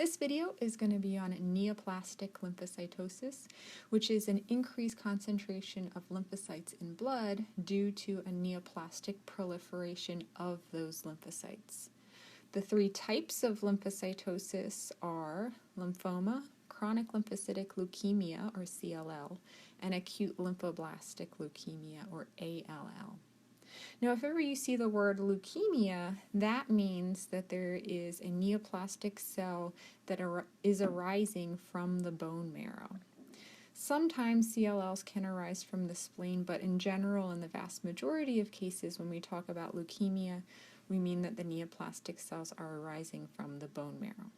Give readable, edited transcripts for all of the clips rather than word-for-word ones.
This video is going to be on neoplastic lymphocytosis, which is an increased concentration of lymphocytes in blood due to a neoplastic proliferation of those lymphocytes. The three types of lymphocytosis are lymphoma, chronic lymphocytic leukemia, or CLL, and acute lymphoblastic leukemia, or ALL. Now, if ever you see the word leukemia, that means that there is a neoplastic cell that is arising from the bone marrow. Sometimes CLLs can arise from the spleen, but in general, in the vast majority of cases, when we talk about leukemia, we mean that the neoplastic cells are arising from the bone marrow.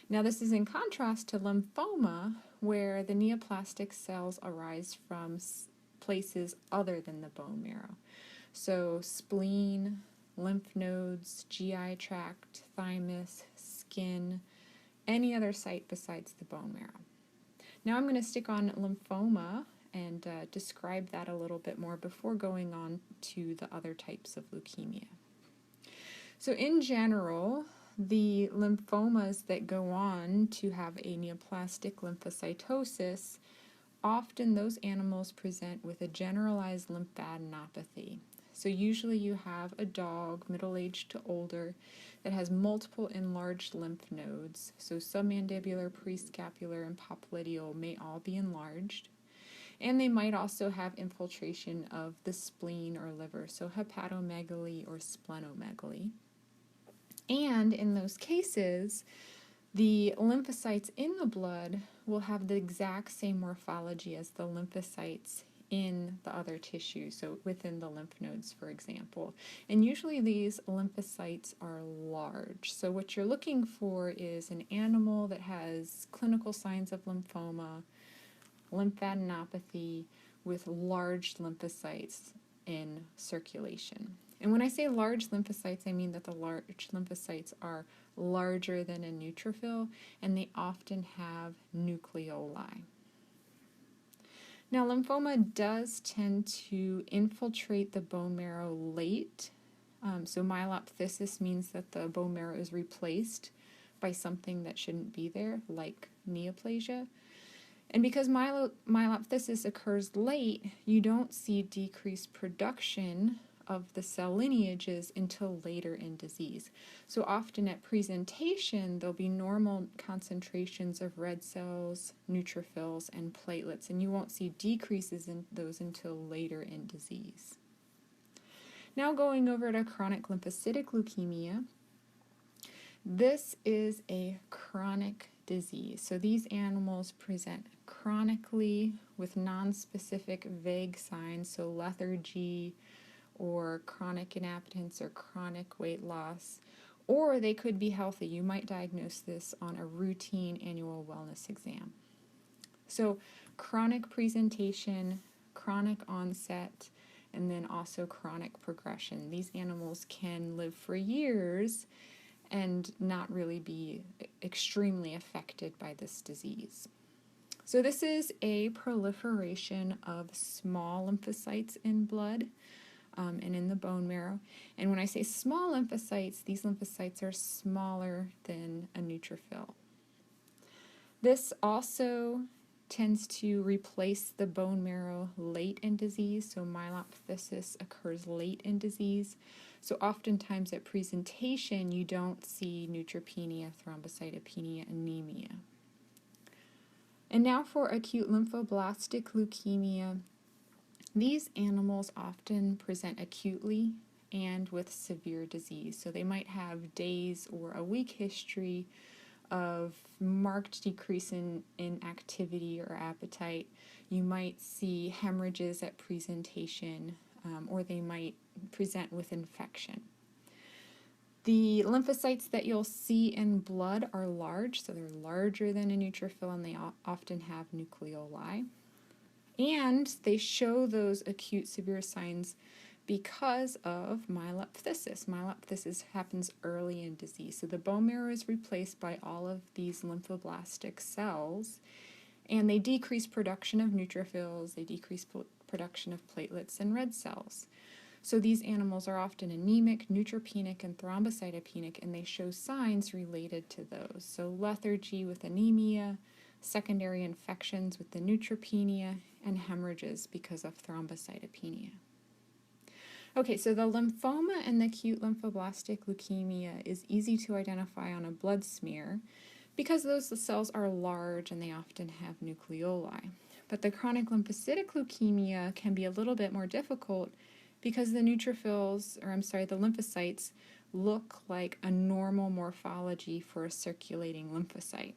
Now, this is in contrast to lymphoma, where the neoplastic cells arise from places other than the bone marrow. So spleen, lymph nodes, GI tract, thymus, skin, any other site besides the bone marrow. Now I'm going to stick on lymphoma and describe that a little bit more before going on to the other types of leukemia. So in general, the lymphomas that go on to have a neoplastic lymphocytosis, often those animals present with a generalized lymphadenopathy. So usually you have a dog, middle-aged to older, that has multiple enlarged lymph nodes. So submandibular, prescapular, and popliteal may all be enlarged. And they might also have infiltration of the spleen or liver, so hepatomegaly or splenomegaly. And in those cases, the lymphocytes in the blood will have the exact same morphology as the lymphocytes in the other tissue, so within the lymph nodes, for example. And usually these lymphocytes are large. So what you're looking for is an animal that has clinical signs of lymphoma, lymphadenopathy, with large lymphocytes in circulation. And when I say large lymphocytes, I mean that the large lymphocytes are larger than a neutrophil, and they often have nucleoli. Now, lymphoma does tend to infiltrate the bone marrow late. So myelophthisis means that the bone marrow is replaced by something that shouldn't be there, like neoplasia. And because myelophthisis occurs late, you don't see decreased production of the cell lineages until later in disease. So often at presentation, there'll be normal concentrations of red cells, neutrophils, and platelets, and you won't see decreases in those until later in disease. Now going over to chronic lymphocytic leukemia, this is a chronic disease. So these animals present chronically with nonspecific vague signs, so lethargy, or chronic inappetence, or chronic weight loss, or they could be healthy. You might diagnose this on a routine annual wellness exam. So chronic presentation, chronic onset, and then also chronic progression. These animals can live for years and not really be extremely affected by this disease. So this is a proliferation of small lymphocytes in blood, and in the bone marrow. And when I say small lymphocytes, these lymphocytes are smaller than a neutrophil. This also tends to replace the bone marrow late in disease, so myelophthisis occurs late in disease. So oftentimes at presentation, you don't see neutropenia, thrombocytopenia, anemia. And now for acute lymphoblastic leukemia. These animals often present acutely and with severe disease. So they might have days or a week history of marked decrease in activity or appetite. You might see hemorrhages at presentation, or they might present with infection. The lymphocytes that you'll see in blood are large, so they're larger than a neutrophil, and they often have nucleoli. And they show those acute severe signs because of myelophthisis. Myelophthisis happens early in disease. So the bone marrow is replaced by all of these lymphoblastic cells, and they decrease production of neutrophils, they decrease production of platelets and red cells. So these animals are often anemic, neutropenic, and thrombocytopenic, and they show signs related to those. So lethargy with anemia, secondary infections with the neutropenia, and hemorrhages because of thrombocytopenia. Okay, so the lymphoma and the acute lymphoblastic leukemia is easy to identify on a blood smear because those cells are large and they often have nucleoli. But the chronic lymphocytic leukemia can be a little bit more difficult because the lymphocytes look like a normal morphology for a circulating lymphocyte.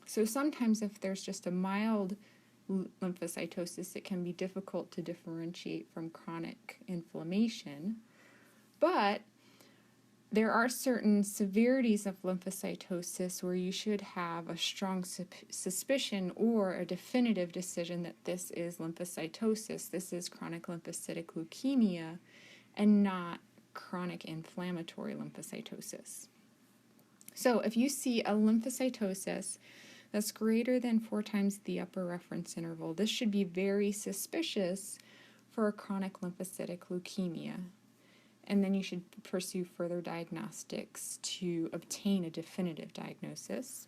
So sometimes if there's just a mild lymphocytosis, it can be difficult to differentiate from chronic inflammation. But there are certain severities of lymphocytosis where you should have a strong suspicion or a definitive decision that this is lymphocytosis, this is chronic lymphocytic leukemia, and not chronic inflammatory lymphocytosis. So if you see a lymphocytosis that's greater than 4 times the upper reference interval, this should be very suspicious for a chronic lymphocytic leukemia. And then you should pursue further diagnostics to obtain a definitive diagnosis.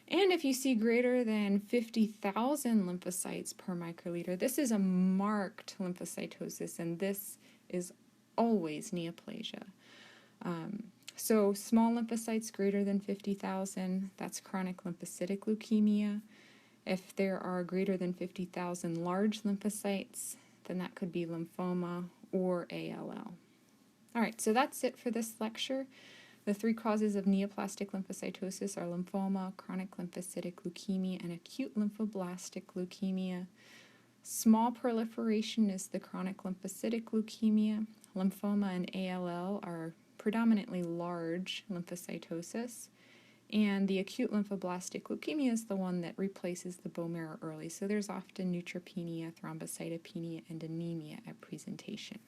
And if you see greater than 50,000 lymphocytes per microliter, this is a marked lymphocytosis, and this is always neoplasia. So small lymphocytes greater than 50,000, that's chronic lymphocytic leukemia. If there are greater than 50,000 large lymphocytes, then that could be lymphoma or ALL. All right, so that's it for this lecture. The 3 causes of neoplastic lymphocytosis are lymphoma, chronic lymphocytic leukemia, and acute lymphoblastic leukemia. Small proliferation is the chronic lymphocytic leukemia. Lymphoma and ALL are predominantly large lymphocytosis, and the acute lymphoblastic leukemia is the one that replaces the bone marrow early, so there's often neutropenia, thrombocytopenia, and anemia at presentation.